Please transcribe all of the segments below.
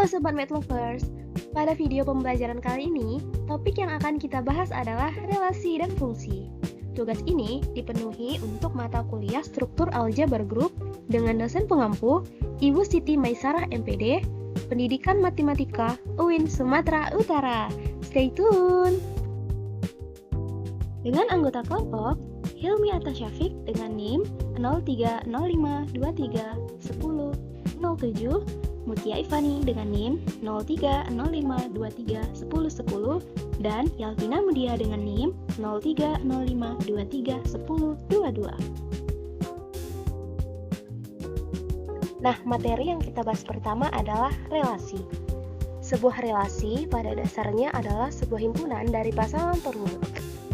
Halo Sobat Math Lovers, pada video pembelajaran kali ini, topik yang akan kita bahas adalah relasi dan fungsi. Tugas ini dipenuhi untuk mata kuliah struktur aljabar grup dengan dosen pengampu Ibu Siti Maisarah MPD, Pendidikan Matematika UIN Sumatera Utara. Stay tune! Dengan anggota kelompok, Hilmi Atta Syafiq dengan NIM 0305231007, Mutia Ifani dengan NIM 0305231010 dan Yalvina Mudia dengan NIM 0305231022. Nah, materi yang kita bahas pertama adalah relasi. Sebuah relasi pada dasarnya adalah sebuah himpunan dari pasangan terurut.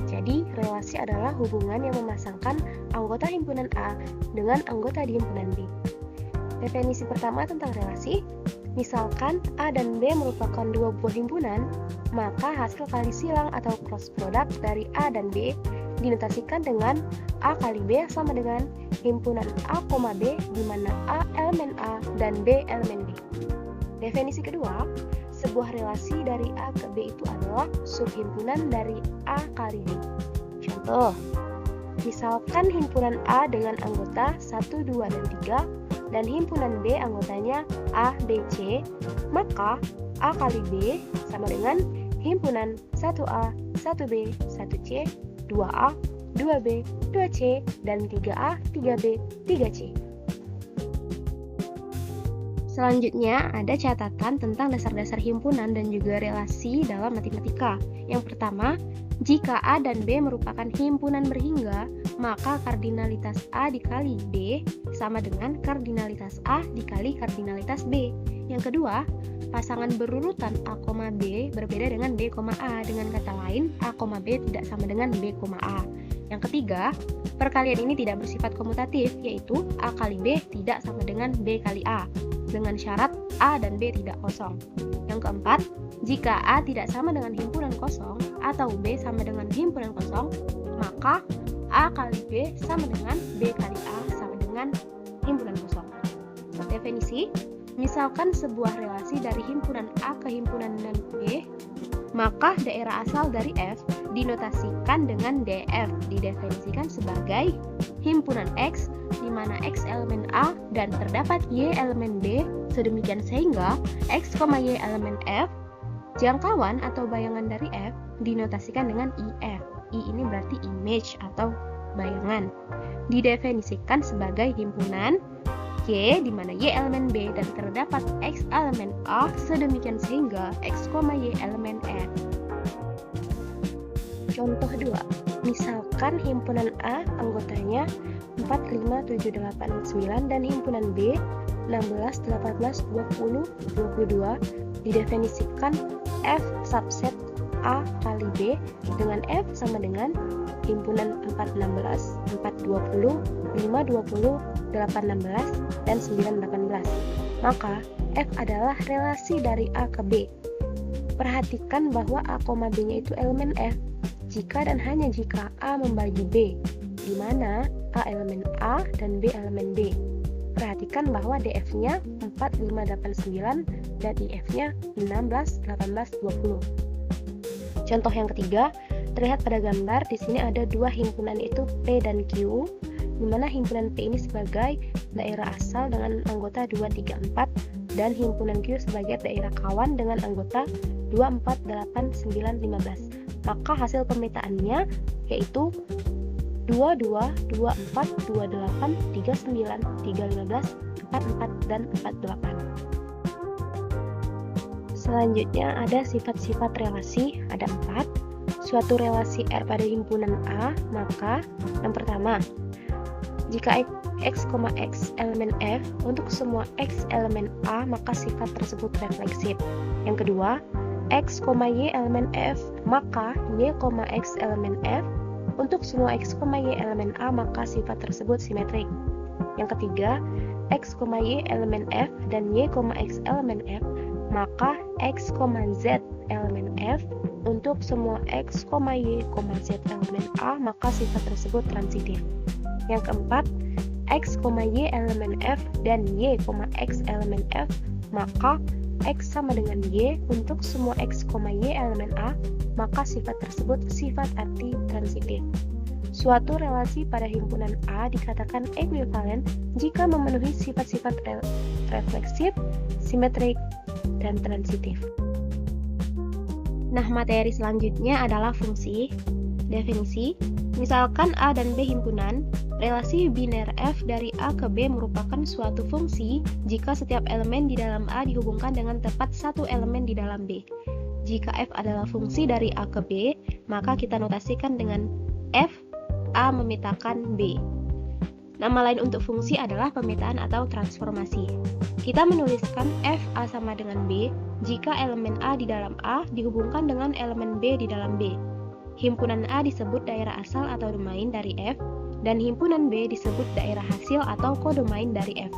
Jadi, relasi adalah hubungan yang memasangkan anggota himpunan A dengan anggota di himpunan B. Definisi pertama tentang relasi, misalkan A dan B merupakan dua buah himpunan, maka hasil kali silang atau cross product dari A dan B dinotasikan dengan A kali B sama dengan himpunan A, B, di mana A elemen A dan B elemen B. Definisi kedua, sebuah relasi dari A ke B itu adalah subhimpunan dari A kali B. Contoh, misalkan himpunan A dengan anggota 1, 2, dan 3, dan himpunan B anggotanya A, B, C, maka A kali B sama dengan himpunan 1A, 1B, 1C, 2A, 2B, 2C, dan 3A, 3B, 3C. Selanjutnya ada catatan tentang dasar-dasar himpunan dan juga relasi dalam matematika. Yang pertama, jika A dan B merupakan himpunan berhingga, maka kardinalitas A dikali B sama dengan kardinalitas A dikali kardinalitas B. Yang kedua, pasangan berurutan A, B berbeda dengan B, A. Dengan kata lain, A, B tidak sama dengan B, A. Yang ketiga, perkalian ini tidak bersifat komutatif, yaitu A kali B tidak sama dengan B kali A, dengan syarat A dan B tidak kosong. Yang keempat, jika A tidak sama dengan himpunan kosong atau B sama dengan himpunan kosong, maka A kali B sama dengan B kali A sama dengan himpunan kosong. Definisi, misalkan sebuah relasi dari himpunan A ke himpunan B, maka daerah asal dari F dinotasikan dengan DF, didefinisikan sebagai himpunan X di mana X elemen A dan terdapat Y elemen B, sedemikian sehingga X, Y elemen F, jangkauan atau bayangan dari F dinotasikan dengan IF. I ini berarti image atau bayangan. Didefinisikan sebagai himpunan Y di mana Y elemen B dan terdapat X elemen A, sedemikian sehingga X, Y elemen F. Contoh 2, misalkan himpunan A anggotanya 4, 5, 7, 8, 9 dan himpunan B 16, 18, 20, 22 didefinisikan F subset A kali B dengan F sama dengan himpunan 4, 16, 4, 20, 5, 20, 8, 16, dan 9, 18. Maka F adalah relasi dari A ke B. Perhatikan bahwa A, B-nya itu elemen F jika dan hanya jika A membagi B, di mana A elemen A dan B elemen B. Perhatikan bahwa DF-nya 4, 5, 8, 9 dan IF-nya 16, 18, 20. Contoh yang ketiga, terlihat pada gambar di sini ada dua himpunan yaitu P dan Q, di mana himpunan P ini sebagai daerah asal dengan anggota 2, 3, 4 dan himpunan Q sebagai daerah kawan dengan anggota 2, 4, 8, 9, 15. Maka hasil pemetaannya yaitu 22, 24, 28, 39, 315, 44, dan 48. Selanjutnya ada sifat-sifat relasi, ada 4. Suatu relasi R pada himpunan A, maka yang pertama, jika X, X elemen F untuk semua X elemen A, maka sifat tersebut refleksif. Yang kedua, X, Y elemen F, maka Y, X elemen F untuk semua X, Y elemen A, maka sifat tersebut simetrik. Yang ketiga, X, Y elemen F dan Y, X elemen F, maka X, Z elemen F untuk semua X, Y, Z elemen A, maka sifat tersebut transitif. Yang keempat, X, Y elemen F dan Y, X elemen F, maka X sama dengan Y untuk semua X, Y elemen A, maka sifat tersebut sifat arti transitif. Suatu relasi pada himpunan A dikatakan ekuivalen jika memenuhi sifat-sifat refleksif, simetrik, dan transitif. Nah, materi selanjutnya adalah fungsi. Definisi, misalkan A dan B himpunan, relasi biner F dari A ke B merupakan suatu fungsi jika setiap elemen di dalam A dihubungkan dengan tepat satu elemen di dalam B. Jika F adalah fungsi dari A ke B, maka kita notasikan dengan F A memetakan B. Nama lain untuk fungsi adalah pemetaan atau transformasi. Kita menuliskan F A sama dengan B jika elemen A di dalam A dihubungkan dengan elemen B di dalam B. Himpunan A disebut daerah asal atau domain dari F, dan himpunan B disebut daerah hasil atau kodomain dari F.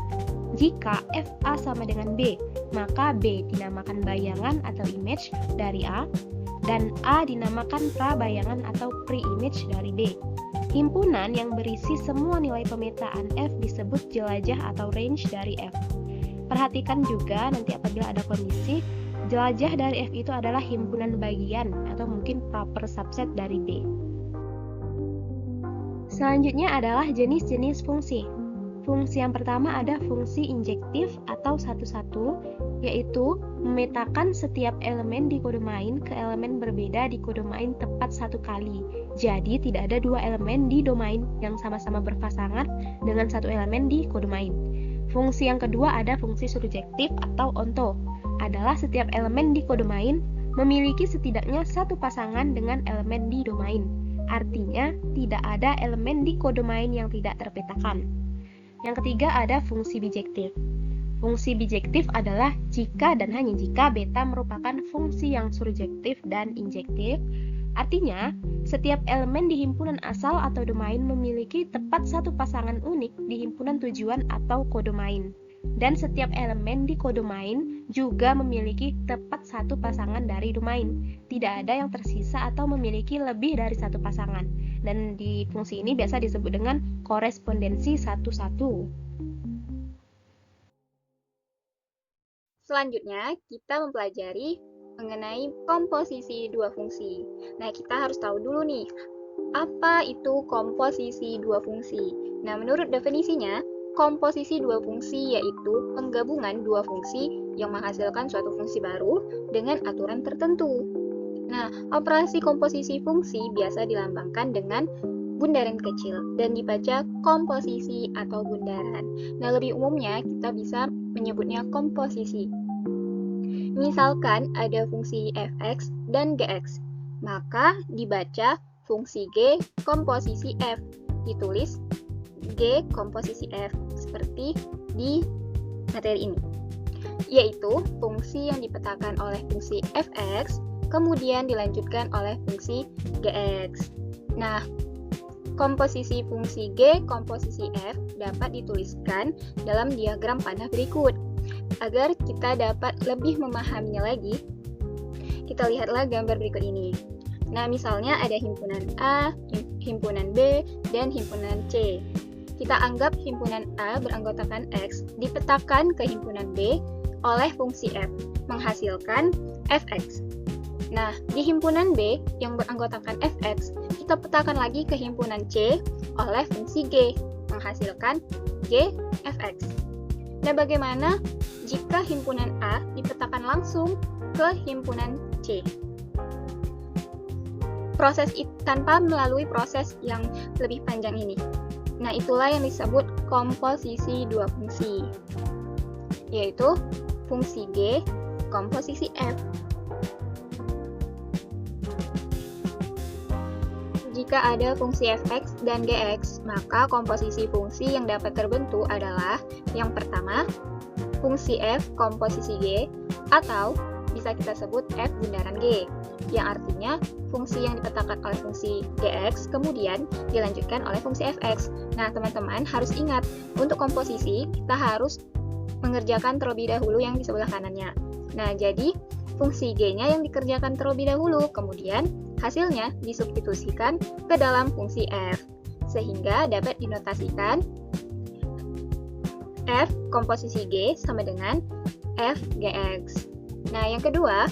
Jika F A sama dengan B, maka B dinamakan bayangan atau image dari A, dan A dinamakan prabayangan atau pre-image dari B. Himpunan yang berisi semua nilai pemetaan F disebut jelajah atau range dari F. Perhatikan juga nanti apabila ada kondisi, jelajah dari F itu adalah himpunan bagian atau mungkin proper subset dari B. Selanjutnya adalah jenis-jenis fungsi. Fungsi yang pertama ada fungsi injektif atau satu-satu, yaitu memetakan setiap elemen di kodomain ke elemen berbeda di kodomain tepat satu kali. Jadi tidak ada dua elemen di domain yang sama-sama berpasangan dengan satu elemen di kodomain. Fungsi yang kedua ada fungsi surjektif atau onto, adalah setiap elemen di kodomain memiliki setidaknya satu pasangan dengan elemen di domain. Artinya tidak ada elemen di kodomain yang tidak terpetakan. Yang ketiga ada fungsi bijektif. Fungsi bijektif adalah jika dan hanya jika beta merupakan fungsi yang surjektif dan injektif. Artinya, setiap elemen di himpunan asal atau domain memiliki tepat satu pasangan unik di himpunan tujuan atau kodomain. Dan setiap elemen di kodomain juga memiliki tepat satu pasangan dari domain. Tidak ada yang tersisa atau memiliki lebih dari satu pasangan. Dan di fungsi ini biasa disebut dengan korespondensi satu-satu. Selanjutnya, kita mempelajari mengenai komposisi dua fungsi. Nah, kita harus tahu dulu nih, apa itu komposisi dua fungsi? Nah, menurut definisinya, komposisi dua fungsi yaitu penggabungan dua fungsi yang menghasilkan suatu fungsi baru dengan aturan tertentu. Nah, operasi komposisi fungsi biasa dilambangkan dengan bundaran kecil dan dibaca komposisi atau bundaran. Nah, lebih umumnya kita bisa menyebutnya komposisi. Misalkan ada fungsi fx dan gx, maka dibaca fungsi g komposisi f, ditulis g komposisi f seperti di materi ini, yaitu fungsi yang dipetakan oleh fungsi fx kemudian dilanjutkan oleh fungsi gx. Nah, komposisi fungsi g komposisi f dapat dituliskan dalam diagram panah berikut. Agar kita dapat lebih memahaminya lagi, kita lihatlah gambar berikut ini. Nah, misalnya ada himpunan A, himpunan B, dan himpunan C. Kita anggap himpunan A beranggotakan X dipetakan ke himpunan B oleh fungsi F, menghasilkan Fx. Nah, di himpunan B yang beranggotakan Fx, kita petakan lagi ke himpunan C oleh fungsi G, menghasilkan G Fx. Nah, bagaimana jika himpunan A dipetakan langsung ke himpunan C? Proses tanpa melalui proses yang lebih panjang ini. Nah, itulah yang disebut komposisi dua fungsi, yaitu fungsi G komposisi F. Jika ada fungsi fx dan gx, maka komposisi fungsi yang dapat terbentuk adalah yang pertama, fungsi f komposisi g, atau bisa kita sebut f bundaran g, yang artinya fungsi yang dipetakan oleh fungsi gx kemudian dilanjutkan oleh fungsi fx. Nah, teman-teman harus ingat, untuk komposisi kita harus mengerjakan terlebih dahulu yang di sebelah kanannya. Nah, jadi fungsi g-nya yang dikerjakan terlebih dahulu, kemudian hasilnya disubstitusikan ke dalam fungsi f, sehingga dapat dinotasikan f komposisi g sama dengan f gx. Nah, yang kedua,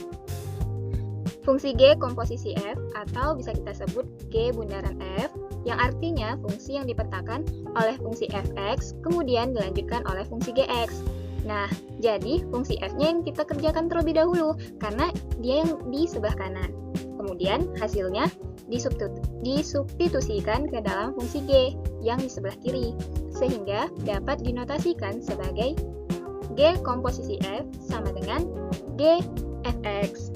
fungsi G komposisi F atau bisa kita sebut G bundaran F, yang artinya fungsi yang dipetakan oleh fungsi fx kemudian dilanjutkan oleh fungsi gx. Nah, jadi fungsi f-nya yang kita kerjakan terlebih dahulu karena dia yang di sebelah kanan. Kemudian hasilnya disubstitusikan ke dalam fungsi G yang di sebelah kiri, sehingga dapat dinotasikan sebagai G komposisi F sama dengan G fx.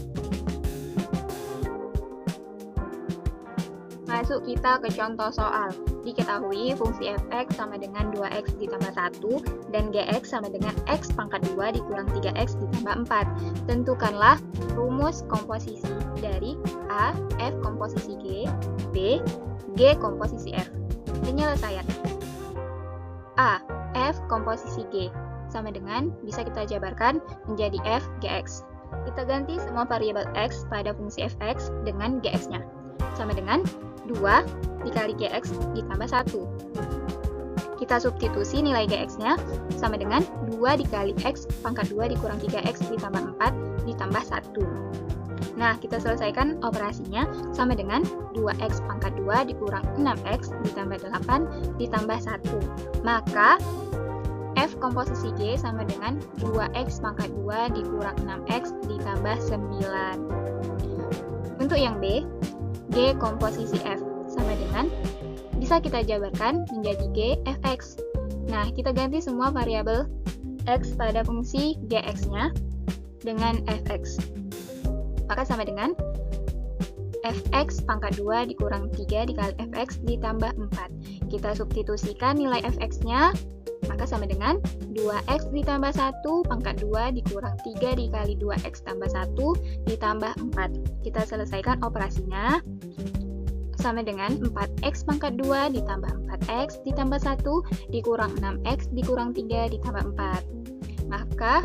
Masuk kita ke contoh soal. Diketahui fungsi fx sama dengan 2x ditambah 1 dan gx sama dengan x pangkat 2 dikurang 3x ditambah 4. Tentukanlah rumus komposisi dari A, f komposisi G, B, G komposisi F. Penyelesaian. A, f komposisi G sama dengan bisa kita jabarkan menjadi f gx. Kita ganti semua variabel x pada fungsi fx dengan gx-nya. Sama dengan 2 dikali gx ditambah 1. Kita substitusi nilai gx-nya sama dengan 2 dikali x pangkat 2 dikurang 3x ditambah 4 ditambah 1. Nah, kita selesaikan operasinya sama dengan 2x pangkat 2 dikurang 6x ditambah 8 ditambah 1. Maka f komposisi G sama dengan 2x pangkat 2 dikurang 6x ditambah 9. Untuk yang B, G komposisi F sama dengan bisa kita jabarkan menjadi G fx. Nah, kita ganti semua variabel x pada fungsi gx-nya dengan fx. Maka sama dengan fx pangkat 2 dikurang 3 dikali fx ditambah 4. Kita substitusikan nilai fx-nya, maka sama dengan 2x ditambah 1 pangkat 2 dikurang 3 dikali 2x tambah 1 ditambah 4. Kita selesaikan operasinya sama dengan 4x pangkat 2 ditambah 4x ditambah 1 dikurang 6x dikurang 3 ditambah 4. Maka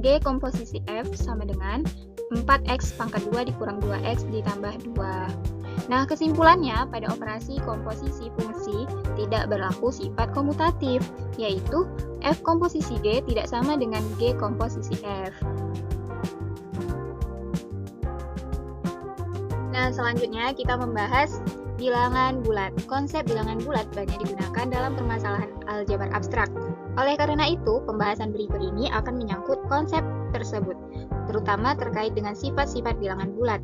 G komposisi F sama dengan 4x pangkat 2 dikurang 2x ditambah 2. Nah, kesimpulannya pada operasi komposisi fungsi tidak berlaku sifat komutatif, yaitu F komposisi G tidak sama dengan G komposisi F. Nah, selanjutnya kita membahas bilangan bulat. Konsep bilangan bulat banyak digunakan dalam permasalahan aljabar abstrak. Oleh karena itu, pembahasan berikut ini akan menyangkut konsep tersebut, terutama terkait dengan sifat-sifat bilangan bulat.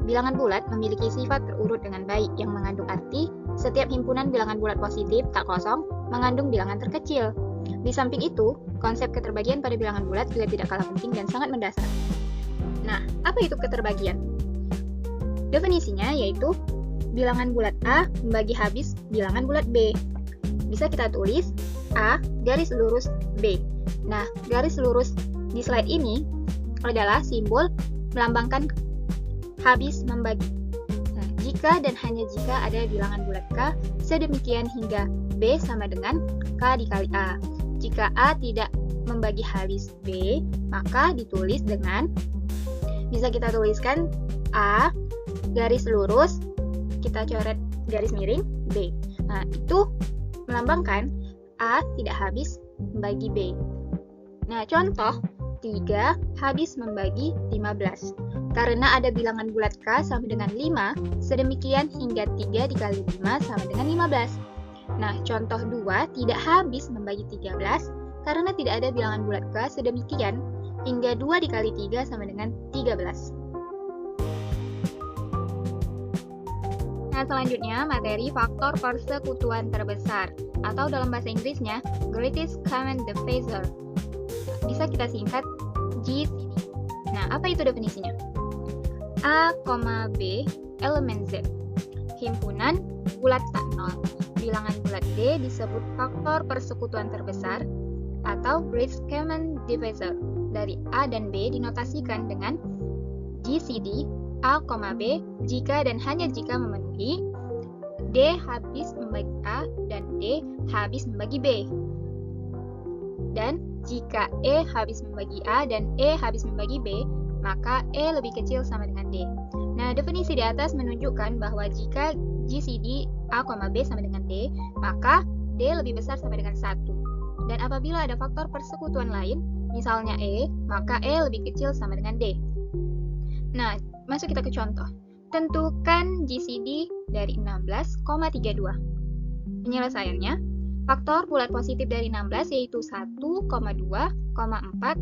Bilangan bulat memiliki sifat terurut dengan baik yang mengandung arti setiap himpunan bilangan bulat positif tak kosong mengandung bilangan terkecil. Di samping itu, konsep keterbagian pada bilangan bulat juga tidak kalah penting dan sangat mendasar. Nah, apa itu keterbagian? Definisinya yaitu bilangan bulat A membagi habis bilangan bulat B. Bisa kita tulis A garis lurus B. Nah, garis lurus di slide ini adalah simbol melambangkan habis membagi. Nah, jika dan hanya jika ada bilangan bulat K sedemikian hingga B sama dengan K dikali A. Jika A tidak membagi habis B, maka ditulis dengan bisa kita tuliskan A garis lurus, kita coret garis miring B. Nah, itu melambangkan A tidak habis membagi B. Nah, contoh 3 habis membagi 15. Karena ada bilangan bulat K sama dengan 5, sedemikian hingga 3 dikali 5 sama dengan 15. Nah, contoh 2 tidak habis membagi 13, karena tidak ada bilangan bulat K sedemikian hingga 2 dikali 3 sama dengan 13. Nah, selanjutnya materi faktor persekutuan terbesar atau dalam bahasa Inggrisnya Greatest Common Divisor. Bisa kita singkat GCD. Nah, apa itu definisinya? A, B elemen Z. Himpunan bulat tak nol. Bilangan bulat D disebut faktor persekutuan terbesar atau Greatest Common Divisor. Dari A dan B dinotasikan dengan GCD A, B jika dan hanya jika memenuhi D habis membagi A dan D habis membagi B. Dan jika E habis membagi A dan E habis membagi B, maka E lebih kecil sama dengan D. Nah, definisi di atas menunjukkan bahwa jika GCD A, B sama dengan D, maka D lebih besar sama dengan 1. Dan apabila ada faktor persekutuan lain, misalnya E, maka E lebih kecil sama dengan D. Nah, masuk kita ke contoh. Tentukan GCD dari 16,32. Penyelesaiannya, faktor bulat positif dari 16 yaitu 1, 2, 4, 8,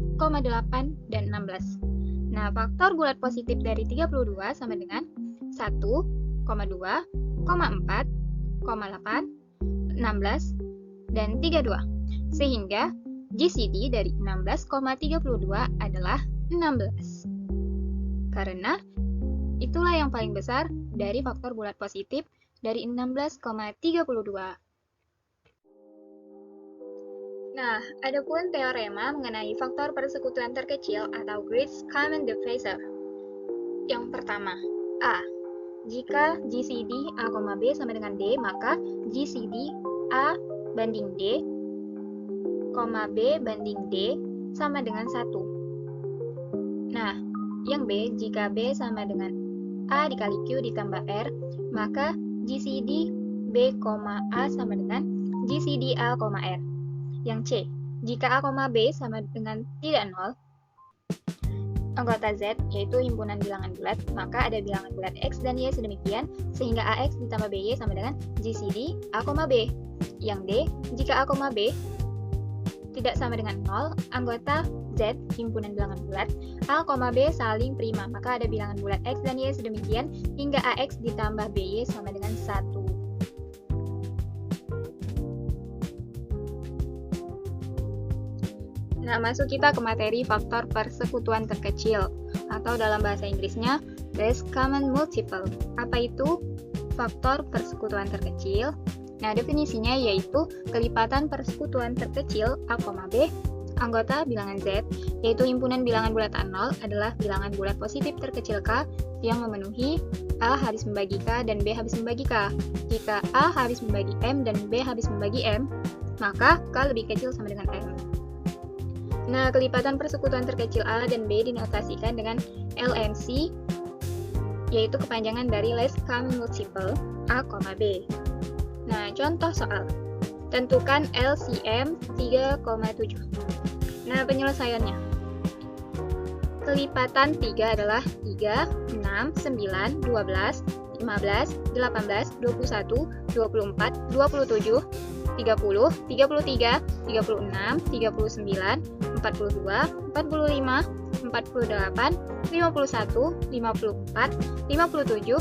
dan 16. Nah, faktor bulat positif dari 32 sama dengan 1, 2, 4, 8, 16, dan 32. Sehingga GCD dari 16,32 adalah 16. Karena itulah yang paling besar dari faktor bulat positif dari 16,32. Nah, ada pun teorema mengenai faktor persekutuan terkecil atau greatest common divisor. Yang pertama, A. Jika GCD A, B sama dengan D, maka GCD A banding D, B banding D sama dengan 1. Nah, yang B, jika B sama dengan A dikali Q ditambah R, maka GCD B, A sama dengan GCD A, R. Yang C, jika A, B sama dengan tidak 0, anggota Z, yaitu himpunan bilangan bulat, maka ada bilangan bulat X dan Y sedemikian, sehingga AX ditambah BY sama dengan GCD A, B. Yang D, jika A, B tidak sama dengan 0, anggota Z, himpunan bilangan bulat, A, B saling prima, maka ada bilangan bulat X dan Y sedemikian, hingga AX ditambah BY sama dengan 1. Nah, masuk kita ke materi faktor persekutuan terkecil, atau dalam bahasa Inggrisnya, least common multiple. Apa itu faktor persekutuan terkecil? Nah, definisinya yaitu kelipatan persekutuan terkecil A, B, anggota bilangan Z, yaitu himpunan bilangan bulat A0 adalah bilangan bulat positif terkecil K yang memenuhi A habis membagi K dan B habis membagi K. Jika A habis membagi M dan B habis membagi M, maka K lebih kecil sama dengan M. Nah, kelipatan persekutuan terkecil A dan B dinotasikan dengan LMC, yaitu kepanjangan dari least common multiple A, B. Nah, contoh soal. Tentukan LCM 3,7. Nah, penyelesaiannya. Kelipatan 3 adalah 3, 6, 9, 12, 15, 18, 21, 24, 27, 30, 33, 36, 39, 42, 45, 48, 51, 54, 57,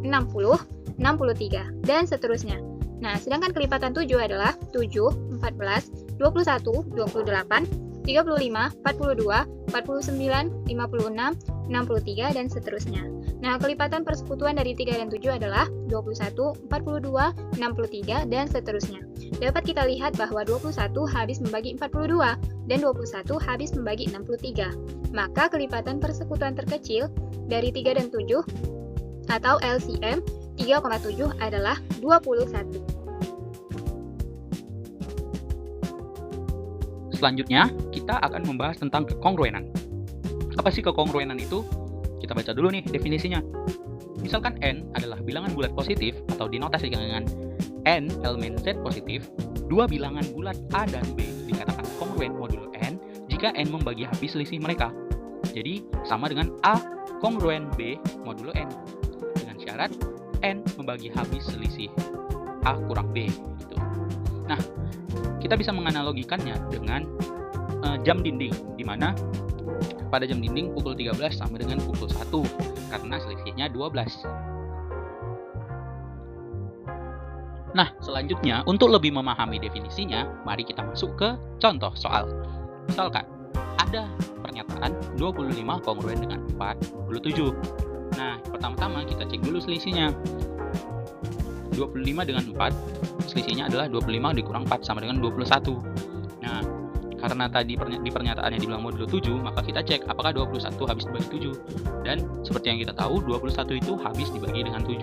60, 63, dan seterusnya. Nah, sedangkan kelipatan 7 adalah 7, 14, 21, 28, 35, 42, 49, 56, 63, dan seterusnya. Nah, kelipatan persekutuan dari 3 dan 7 adalah 21, 42, 63, dan seterusnya. Dapat kita lihat bahwa 21 habis membagi 42, dan 21 habis membagi 63. Maka kelipatan persekutuan terkecil dari 3 dan 7, atau LCM 3,7 adalah 21. Selanjutnya, kita akan membahas tentang kekongruenan. Apa sih kekongruenan itu? Kita baca dulu nih definisinya. Misalkan N adalah bilangan bulat positif atau dinotasikan dengan N elemen Z positif, dua bilangan bulat A dan B dikatakan kongruen modulo N jika N membagi habis selisih mereka. Jadi, sama dengan A kongruen B modulo N. Dengan syarat N membagi habis selisih A kurang B. Gitu. Nah, kita bisa menganalogikannya dengan jam dinding, di mana pada jam dinding pukul 13 sama dengan pukul 1 karena selisihnya 12. Nah, selanjutnya untuk lebih memahami definisinya, mari kita masuk ke contoh soal. Misalkan ada pernyataan 25 kongruen dengan 47. Nah, pertama-tama kita cek dulu selisihnya. 25 dengan 4, selisihnya adalah 25 dikurang 4 sama dengan 21. Nah, karena tadi di pernyataannya dibilang modulo 7, maka kita cek apakah 21 habis dibagi 7. Dan seperti yang kita tahu, 21 itu habis dibagi dengan 7.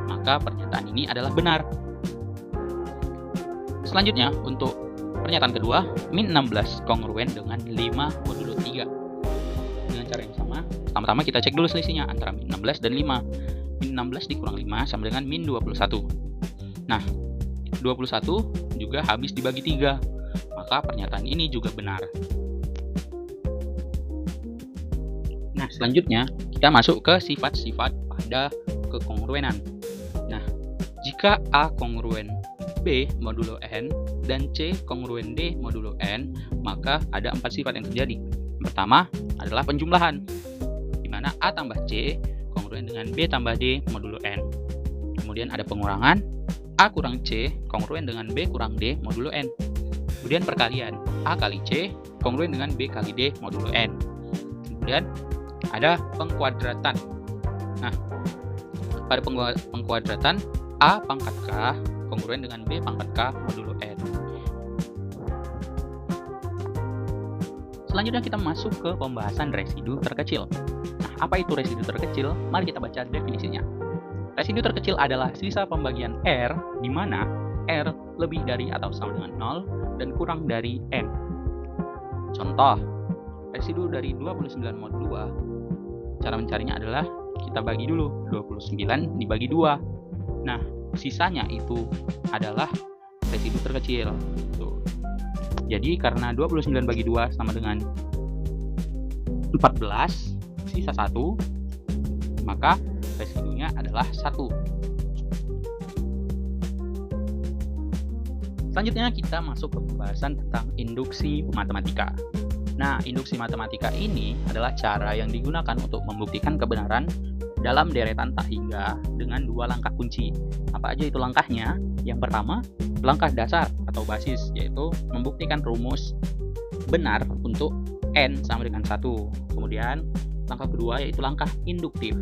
Maka pernyataan ini adalah benar. Selanjutnya, untuk pernyataan kedua, min 16 kongruen dengan 5 modulo 3. Dengan cara yang sama, pertama-tama kita cek dulu selisihnya antara min 16 dan 5. Min 16 dikurang 5 sama dengan min 21. Nah, 21 juga habis dibagi 3. Maka pernyataan ini juga benar. selanjutnya kita masuk ke sifat-sifat pada kekongruenan. Nah, jika A kongruen B modulo N dan C kongruen D modulo N, maka ada 4 sifat yang terjadi. Yang pertama adalah penjumlahan, di mana A tambah C kongruen dengan B tambah D modulo N. Kemudian ada pengurangan, A kurang C kongruen dengan B kurang D modulo N. Kemudian perkalian, A kali C kongruen dengan B kali D modulo N. Kemudian ada pengkuadratan. Nah, pada pengkuadratan A pangkat K kongruen dengan B pangkat K modulo N. Selanjutnya kita masuk ke pembahasan residu terkecil. Nah, apa itu residu terkecil? Mari kita baca definisinya. Residu terkecil adalah sisa pembagian R di mana R lebih dari atau sama dengan 0 dan kurang dari N. Contoh, residu dari 29 mod 2, cara mencarinya adalah kita bagi dulu 29 dibagi 2. Nah, sisanya itu adalah residu terkecil. Tuh. Jadi karena 29 bagi 2 sama dengan 14, sisa 1, maka residunya adalah 1. Selanjutnya kita masuk ke pembahasan tentang induksi matematika. Nah, induksi matematika ini adalah cara yang digunakan untuk membuktikan kebenaran dalam deretan tak hingga dengan 2 langkah kunci. Apa aja itu langkahnya? Yang pertama, langkah dasar atau basis, yaitu membuktikan rumus benar untuk N sama dengan 1. Kemudian, langkah kedua yaitu langkah induktif.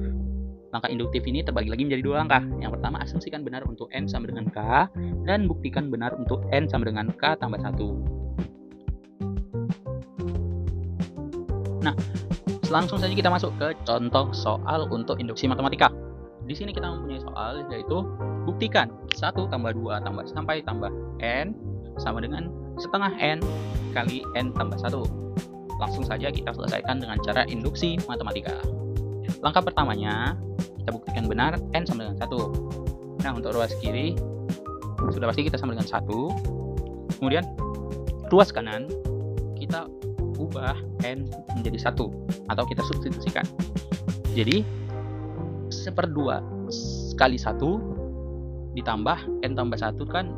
Langkah induktif ini terbagi lagi menjadi 2 langkah. Yang pertama, asumsikan benar untuk N sama dengan K, dan buktikan benar untuk N sama dengan K tambah 1. Nah, langsung saja kita masuk ke contoh soal untuk induksi matematika. Di sini kita mempunyai soal yaitu buktikan 1 tambah 2 tambah sampai tambah N sama dengan setengah N kali N tambah 1. Langsung saja kita selesaikan dengan cara induksi matematika. Langkah pertamanya, kita buktikan benar N sama dengan 1. Nah, untuk ruas kiri sudah pasti kita sama dengan 1. Kemudian ruas kanan kita ubah N menjadi 1 atau kita substitusikan. Jadi 1/2 kali 1 ditambah N tambah 1 kan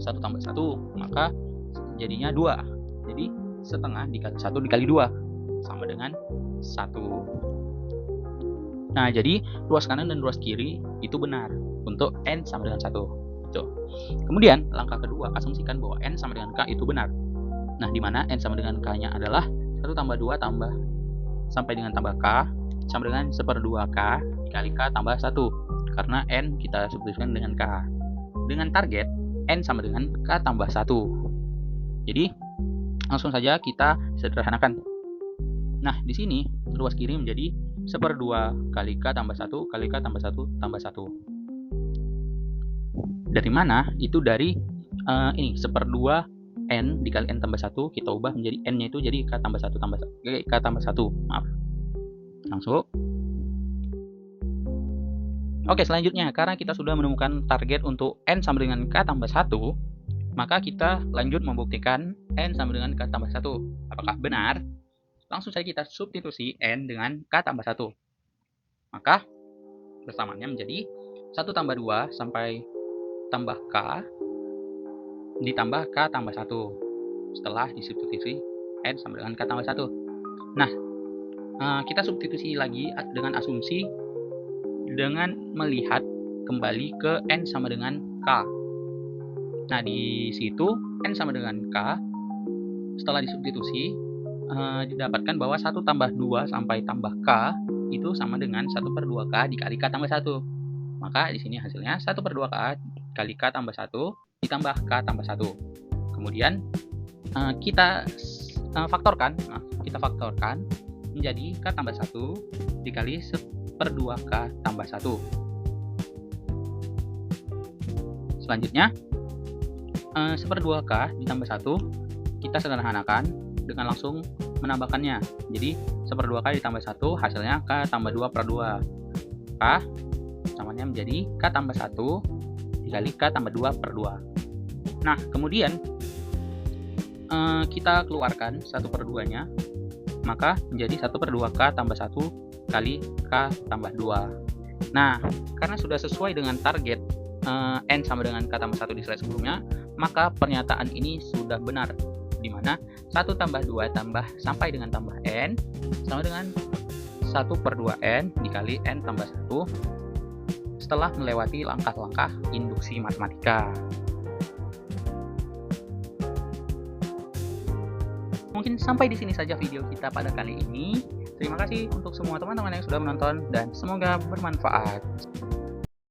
1 tambah 1, maka jadinya 2. Jadi setengah dikali 1 dikali 2 sama dengan 1. Nah, jadi ruas kanan dan ruas kiri itu benar untuk N sama dengan 1. Kemudian langkah kedua, asumsikan bahwa N sama dengan K itu benar. Nah, di mana N sama dengan K-nya adalah 1 tambah 2 tambah sampai dengan tambah K sama dengan 1/2 K dikali K tambah 1. Karena N kita substitusikan dengan K. Dengan target N sama dengan K tambah 1. Jadi, langsung saja kita sederhanakan. Nah, di sini ruas kiri menjadi 1/2 kali K tambah 1 kali K tambah 1 tambah 1. Dari mana? Itu dari ini 1/2 N dikali N tambah 1, kita ubah menjadi N-nya itu jadi K tambah 1 tambah K tambah 1. Maaf. Langsung. Oke, selanjutnya karena kita sudah menemukan target untuk N sama dengan K tambah 1, maka kita lanjut membuktikan N sama dengan K tambah 1. Apakah benar? Langsung saja kita substitusi N dengan K tambah 1. Maka persamaannya menjadi 1 tambah 2 sampai tambah K ditambah K tambah 1 setelah disubstitusi N sama dengan K tambah 1. Nah, kita substitusi lagi dengan asumsi dengan melihat kembali ke N sama dengan K. Nah, di situ N sama dengan K setelah disubstitusi didapatkan bahwa 1 tambah 2 sampai tambah K itu sama dengan 1/2 K dikali K tambah 1. Maka di sini hasilnya 1/2 K kali K tambah 1 ditambah K tambah 1. Kemudian kita faktorkan. Nah, kita faktorkan menjadi K tambah 1 dikali 1/2 K tambah 1. Selanjutnya 1/2 K ditambah 1 kita sederhanakan dengan langsung menambahkannya. Jadi 1/2 K ditambah 1 hasilnya K tambah 2/2. K samanya menjadi K tambah 1 dikali K tambah 2/2. Nah, kemudian kita keluarkan 1/2-nya. maka menjadi 1/2K tambah 1 kali K tambah 2. Nah, karena sudah sesuai dengan target N sama dengan K tambah 1 di slide sebelumnya, maka pernyataan ini sudah benar, di mana 1 tambah 2 tambah sampai dengan tambah N sama dengan 1/2N dikali N tambah 1 setelah melewati langkah-langkah induksi matematika. Mungkin sampai di sini saja video kita pada kali ini. Terima kasih untuk semua teman-teman yang sudah menonton dan semoga bermanfaat.